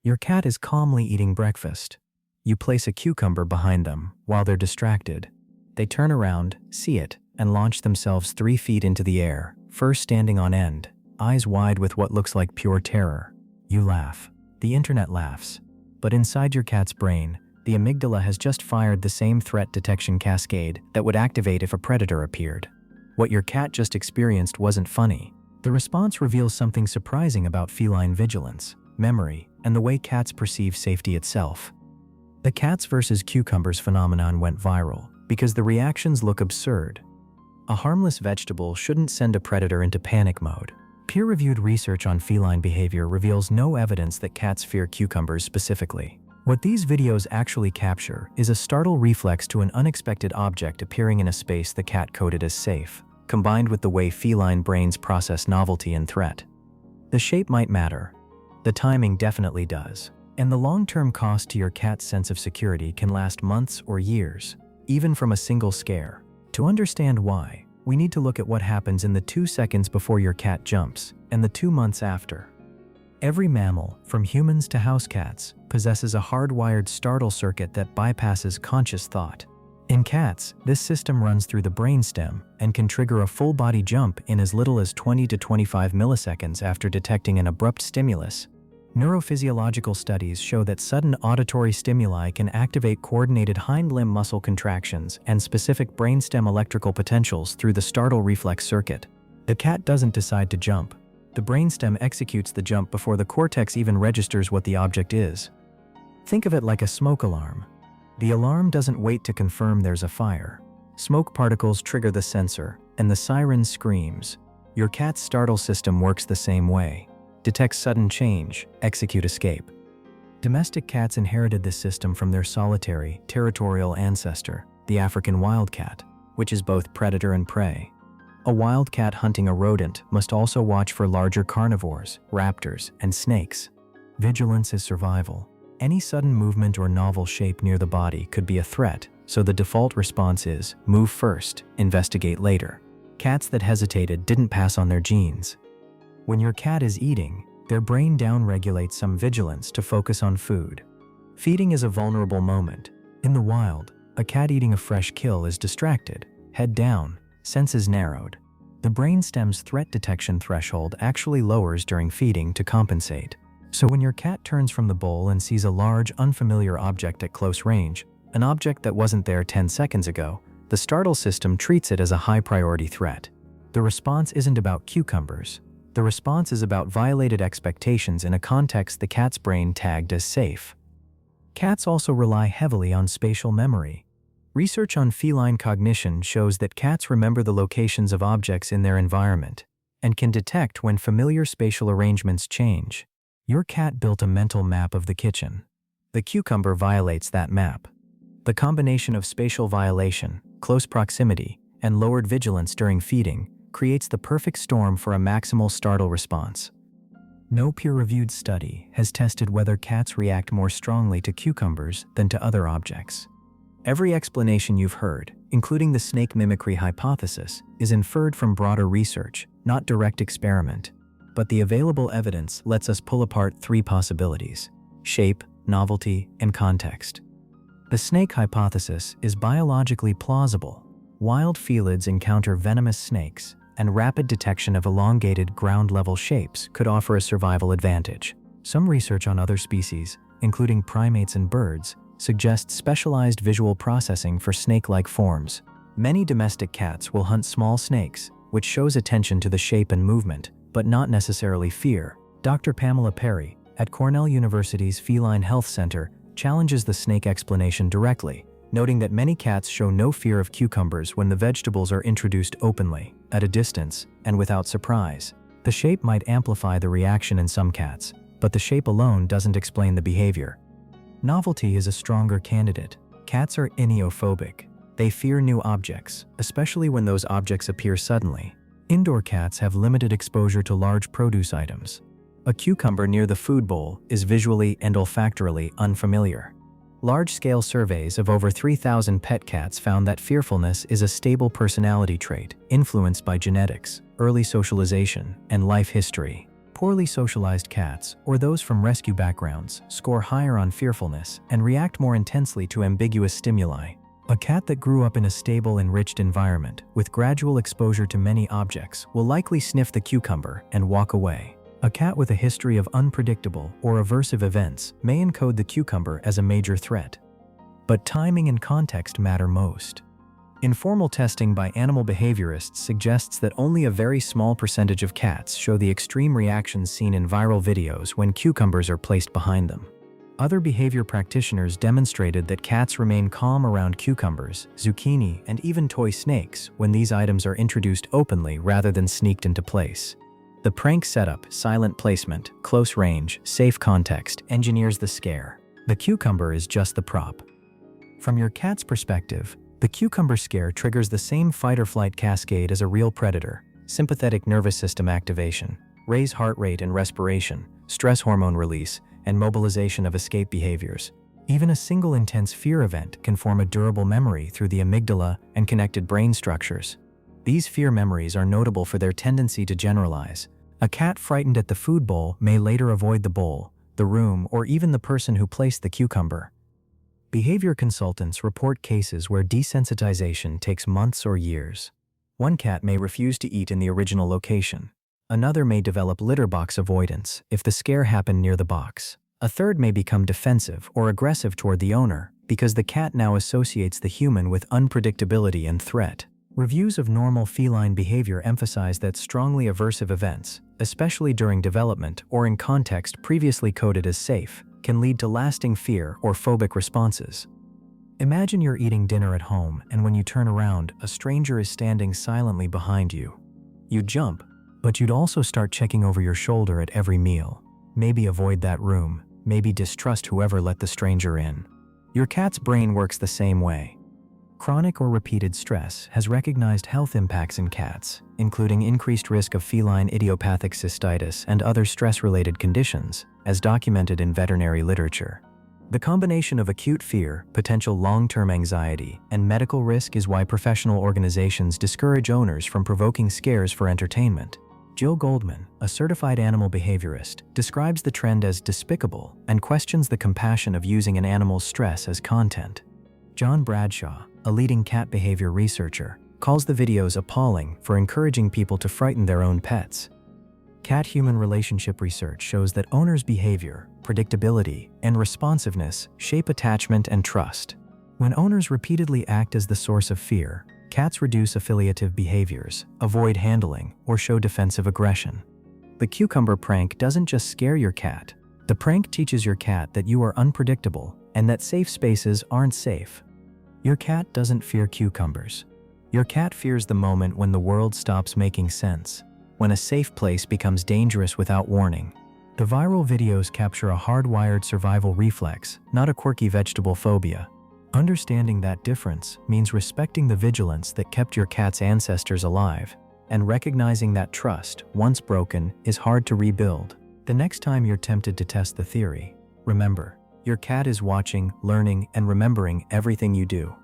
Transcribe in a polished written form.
Your cat is calmly eating breakfast. You place a cucumber behind them while they're distracted. They turn around, see it, and launch themselves 3 feet into the air, fur standing on end, eyes wide with what looks like pure terror. You laugh. The internet laughs. But inside your cat's brain, the amygdala has just fired the same threat detection cascade that would activate if a predator appeared. What your cat just experienced wasn't funny. The response reveals something surprising about feline vigilance, memory, and the way cats perceive safety itself. The cats versus cucumbers phenomenon went viral because the reactions look absurd. A harmless vegetable shouldn't send a predator into panic mode. Peer-reviewed research on feline behavior reveals no evidence that cats fear cucumbers specifically. What these videos actually capture is a startle reflex to an unexpected object appearing in a space the cat coded as safe, combined with the way feline brains process novelty and threat. The shape might matter. The timing definitely does. And the long-term cost to your cat's sense of security can last months or years, even from a single scare. To understand why, we need to look at what happens in the 2 seconds before your cat jumps and the 2 months after. Every mammal, from humans to house cats, possesses a hardwired startle circuit that bypasses conscious thought. In cats, this system runs through the brainstem and can trigger a full-body jump in as little as 20 to 25 milliseconds after detecting an abrupt stimulus. Neurophysiological studies show that sudden auditory stimuli can activate coordinated hind limb muscle contractions and specific brainstem electrical potentials through the startle reflex circuit. The cat doesn't decide to jump. The brainstem executes the jump before the cortex even registers what the object is. Think of it like a smoke alarm. The alarm doesn't wait to confirm there's a fire. Smoke particles trigger the sensor, and the siren screams. Your cat's startle system works the same way. Detect sudden change, execute escape. Domestic cats inherited this system from their solitary, territorial ancestor, the African wildcat, which is both predator and prey. A wildcat hunting a rodent must also watch for larger carnivores, raptors, and snakes. Vigilance is survival. Any sudden movement or novel shape near the body could be a threat, so the default response is move first, investigate later. Cats that hesitated didn't pass on their genes. When your cat is eating, their brain downregulates some vigilance to focus on food. Feeding is a vulnerable moment. In the wild, a cat eating a fresh kill is distracted, head down, senses narrowed. The brainstem's threat detection threshold actually lowers during feeding to compensate. So when your cat turns from the bowl and sees a large, unfamiliar object at close range, an object that wasn't there 10 seconds ago, the startle system treats it as a high-priority threat. The response isn't about cucumbers. The response is about violated expectations in a context the cat's brain tagged as safe. Cats also rely heavily on spatial memory. Research on feline cognition shows that cats remember the locations of objects in their environment and can detect when familiar spatial arrangements change. Your cat built a mental map of the kitchen. The cucumber violates that map. The combination of spatial violation, close proximity, and lowered vigilance during feeding creates the perfect storm for a maximal startle response. No peer-reviewed study has tested whether cats react more strongly to cucumbers than to other objects. Every explanation you've heard, including the snake mimicry hypothesis, is inferred from broader research, not direct experiment. But the available evidence lets us pull apart 3 possibilities: shape, novelty, and context. The snake hypothesis is biologically plausible. Wild felids encounter venomous snakes, and rapid detection of elongated ground-level shapes could offer a survival advantage. Some research on other species, including primates and birds, suggests specialized visual processing for snake-like forms. Many domestic cats will hunt small snakes, which shows attention to the shape and movement, but not necessarily fear. Dr. Pamela Perry, at Cornell University's Feline Health Center, challenges the snake explanation directly, noting that many cats show no fear of cucumbers when the vegetables are introduced openly, at a distance, and without surprise. The shape might amplify the reaction in some cats, but the shape alone doesn't explain the behavior. Novelty is a stronger candidate. Cats are iniophobic. They fear new objects, especially when those objects appear suddenly. Indoor cats have limited exposure to large produce items. A cucumber near the food bowl is visually and olfactorily unfamiliar. Large-scale surveys of over 3,000 pet cats found that fearfulness is a stable personality trait, influenced by genetics, early socialization, and life history. Poorly socialized cats, or those from rescue backgrounds, score higher on fearfulness and react more intensely to ambiguous stimuli. A cat that grew up in a stable, enriched environment with gradual exposure to many objects will likely sniff the cucumber and walk away. A cat with a history of unpredictable or aversive events may encode the cucumber as a major threat. But timing and context matter most. Informal testing by animal behaviorists suggests that only a very small percentage of cats show the extreme reactions seen in viral videos when cucumbers are placed behind them. Other behavior practitioners demonstrated that cats remain calm around cucumbers, zucchini, and even toy snakes when these items are introduced openly rather than sneaked into place. The prank setup, silent placement, close range, safe context engineers the scare. The cucumber is just the prop. From your cat's perspective, the cucumber scare triggers the same fight-or-flight cascade as a real predator: sympathetic nervous system activation, raise heart rate and respiration, stress hormone release, and mobilization of escape behaviors. Even a single intense fear event can form a durable memory through the amygdala and connected brain structures. These fear memories are notable for their tendency to generalize. A cat frightened at the food bowl may later avoid the bowl, the room, or even the person who placed the cucumber. Behavior consultants report cases where desensitization takes months or years. One cat may refuse to eat in the original location. Another may develop litter box avoidance if the scare happened near the box. A third may become defensive or aggressive toward the owner because the cat now associates the human with unpredictability and threat. Reviews of normal feline behavior emphasize that strongly aversive events, especially during development or in context previously coded as safe, can lead to lasting fear or phobic responses. Imagine you're eating dinner at home, and when you turn around, a stranger is standing silently behind you. You'd jump, but you'd also start checking over your shoulder at every meal. Maybe avoid that room, maybe distrust whoever let the stranger in. Your cat's brain works the same way. Chronic or repeated stress has recognized health impacts in cats, including increased risk of feline idiopathic cystitis and other stress-related conditions, as documented in veterinary literature. The combination of acute fear, potential long-term anxiety, and medical risk is why professional organizations discourage owners from provoking scares for entertainment. Jill Goldman, a certified animal behaviorist, describes the trend as despicable and questions the compassion of using an animal's stress as content. John Bradshaw, a leading cat behavior researcher, calls the videos appalling for encouraging people to frighten their own pets. Cat-human relationship research shows that owners' behavior, predictability, and responsiveness shape attachment and trust. When owners repeatedly act as the source of fear, cats reduce affiliative behaviors, avoid handling, or show defensive aggression. The cucumber prank doesn't just scare your cat. The prank teaches your cat that you are unpredictable and that safe spaces aren't safe. Your cat doesn't fear cucumbers. Your cat fears the moment when the world stops making sense, when a safe place becomes dangerous without warning. The viral videos capture a hardwired survival reflex, not a quirky vegetable phobia. Understanding that difference means respecting the vigilance that kept your cat's ancestors alive, and recognizing that trust, once broken, is hard to rebuild. The next time you're tempted to test the theory, remember, your cat is watching, learning, and remembering everything you do.